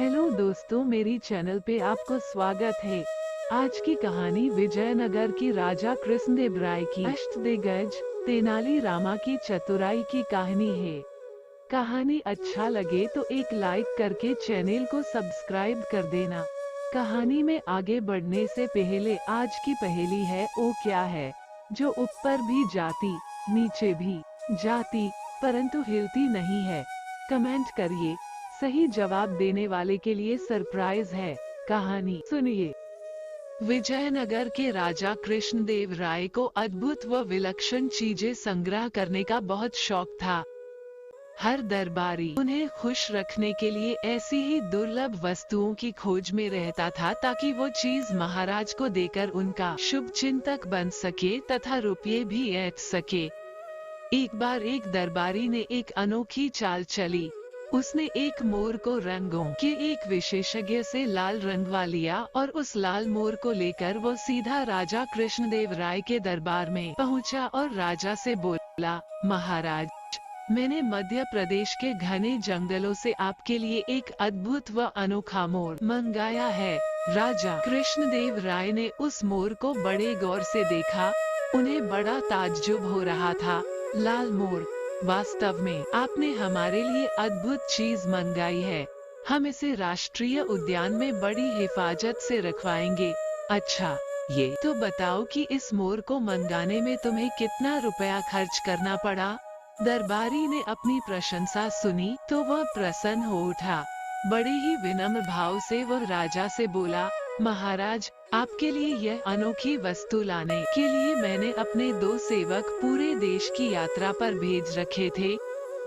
Hello दोस्तों, मेरी channel पे आपको स्वागत है। आज की कहानी विजयनगर की राजा कृष्णदेव राय की अष्टदिग्गज तेनाली रामा की चतुराई की कहानी है। कहानी अच्छा लगे तो एक लाइक करके चैनल को सब्सक्राइब कर देना। कहानी में आगे बढ़ने से पहले आज की पहेली है, वो क्या है जो ऊपर भी जाती नीचे भी जाती परंतु हिलती नहीं है? कमेंट करिए। सही जवाब देने वाले के लिए सरप्राइज है। कहानी सुनिए। विजयनगर के राजा कृष्णदेव राय को अद्भुत व विलक्षण चीजें संग्रह करने का बहुत शौक था। हर दरबारी उन्हें खुश रखने के लिए ऐसी ही दुर्लभ वस्तुओं की खोज में रहता था ताकि वो चीज महाराज को देकर उनका शुभ चिंतक बन सके तथा रुपये भी ऐंठ सके। एक बार एक दरबारी ने एक अनोखी चाल चली। उसने एक मोर को रंगों के एक विशेषज्ञ से लाल रंगवा लिया और उस लाल मोर को लेकर वो सीधा राजा कृष्णदेव राय के दरबार में पहुंचा और राजा से बोला, महाराज, मैंने मध्य प्रदेश के घने जंगलों से आपके लिए एक अद्भुत व अनोखा मोर मंगाया है। राजा कृष्णदेव राय ने उस मोर को बड़े गौर से देखा। उन्हें बड़ा ताज्जुब हो रहा था। लाल मोर, वास्तव में आपने हमारे लिए अद्भुत चीज मंगाई है। हम इसे राष्ट्रीय उद्यान में बड़ी हिफाजत से रखवाएंगे। अच्छा, ये तो बताओ कि इस मोर को मंगाने में तुम्हें कितना रुपया खर्च करना पड़ा? दरबारी ने अपनी प्रशंसा सुनी तो वह प्रसन्न हो उठा। बड़े ही विनम्र भाव से वह राजा से बोला, महाराज, आपके लिए यह अनोखी वस्तु लाने के लिए मैंने अपने 2 सेवक पूरे देश की यात्रा पर भेज रखे थे।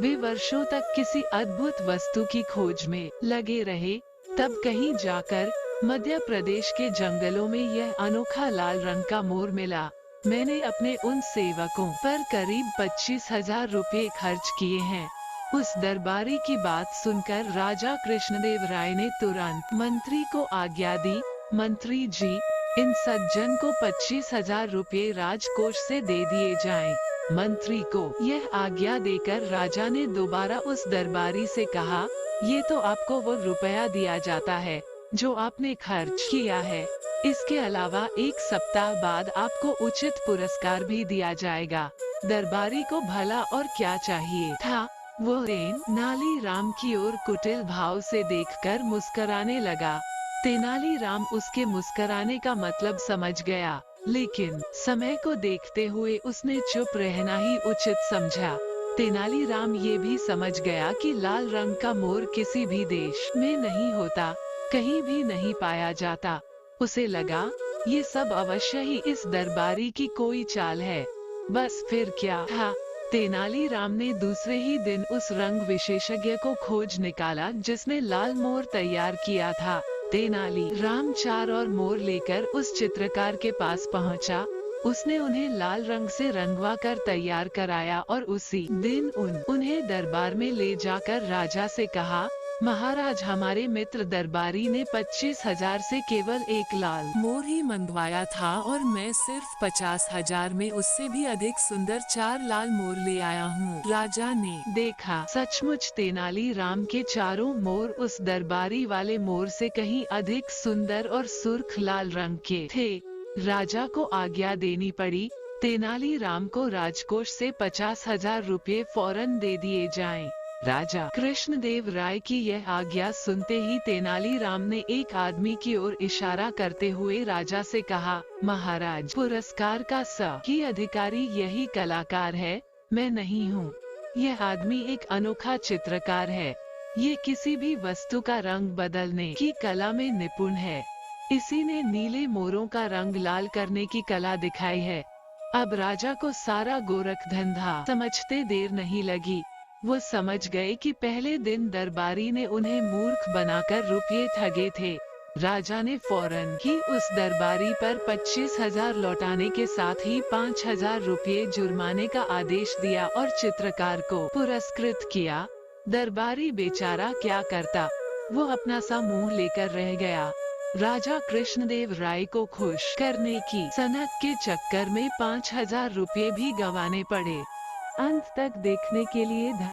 वे वर्षों तक किसी अद्भुत वस्तु की खोज में लगे रहे। तब कहीं जाकर मध्य प्रदेश के जंगलों में यह अनोखा लाल रंग का मोर मिला। मैंने अपने उन सेवकों पर करीब 25,000 रुपये खर्च किए हैं। उस दरबारी की बात सुनकर राजा कृष्णदेव राय ने तुरंत मंत्री को आज्ञा दी, मंत्री जी, इन सज्जन को 25,000 रुपये राजकोष से दे दिए जाएं। मंत्री को यह आज्ञा देकर राजा ने दोबारा उस दरबारी से कहा, ये तो आपको वो रुपया दिया जाता है जो आपने खर्च किया है। इसके अलावा 1 सप्ताह बाद आपको उचित पुरस्कार भी दिया जाएगा। दरबारी को भला और क्या चाहिए था? वो तेनाली राम की ओर कुटिल भाव से देखकर मुस्कराने लगा। तेनाली राम उसके मुस्कराने का मतलब समझ गया, लेकिन समय को देखते हुए उसने चुप रहना ही उचित समझा। तेनाली राम ये भी समझ गया कि लाल रंग का मोर किसी भी देश में नहीं होता, कहीं भी नहीं पाया जाता। उसे लगा, ये सब अवश्य ही इस दरबारी की कोई चाल है। बस फिर क्या था? तेनाली राम ने दूसरे ही दिन उस रंग विशेषज्ञ को खोज निकाला जिसने लाल मोर तैयार किया था। तेनाली राम 4 और मोर लेकर उस चित्रकार के पास पहुंचा। उसने उन्हें लाल रंग से रंगवा कर तैयार कराया और उसी दिन उन्हें दरबार में ले जाकर राजा से कहा, महाराज, हमारे मित्र दरबारी ने 25,000 से केवल एक लाल मोर ही मंगवाया था और मैं सिर्फ 50,000 में उससे भी अधिक सुंदर 4 लाल मोर ले आया हूँ। राजा ने देखा, सचमुच तेनाली राम के चारों मोर उस दरबारी वाले मोर से कहीं अधिक सुंदर और सुर्ख लाल रंग के थे। राजा को आज्ञा देनी पड़ी, तेनाली राम को राजकोष से 50,000 रुपये फौरन दे दिए जाएं। राजा कृष्णदेव राय की यह आज्ञा सुनते ही तेनाली राम ने एक आदमी की ओर इशारा करते हुए राजा से कहा, महाराज, पुरस्कार का सही अधिकारी यही कलाकार है, मैं नहीं हूँ। यह आदमी एक अनोखा चित्रकार है। ये किसी भी वस्तु का रंग बदलने की कला में निपुण है। इसी ने नीले मोरों का रंग लाल करने की कला दिखाई है। अब राजा को सारा गोरख धंधा समझते देर नहीं लगी। वो समझ गए कि पहले दिन दरबारी ने उन्हें मूर्ख बनाकर रुपये ठगे थे। राजा ने फौरन ही उस दरबारी पर 25,000 लौटाने के साथ ही 5,000 रुपये जुर्माने का आदेश दिया और चित्रकार को पुरस्कृत किया। दरबारी बेचारा क्या करता, वो अपना सा मुंह लेकर रह गया। राजा कृष्णदेव राय को खुश करने की सनक के चक्कर में 5,000 रुपये भी गंवाने पड़े। अंत तक देखने के लिए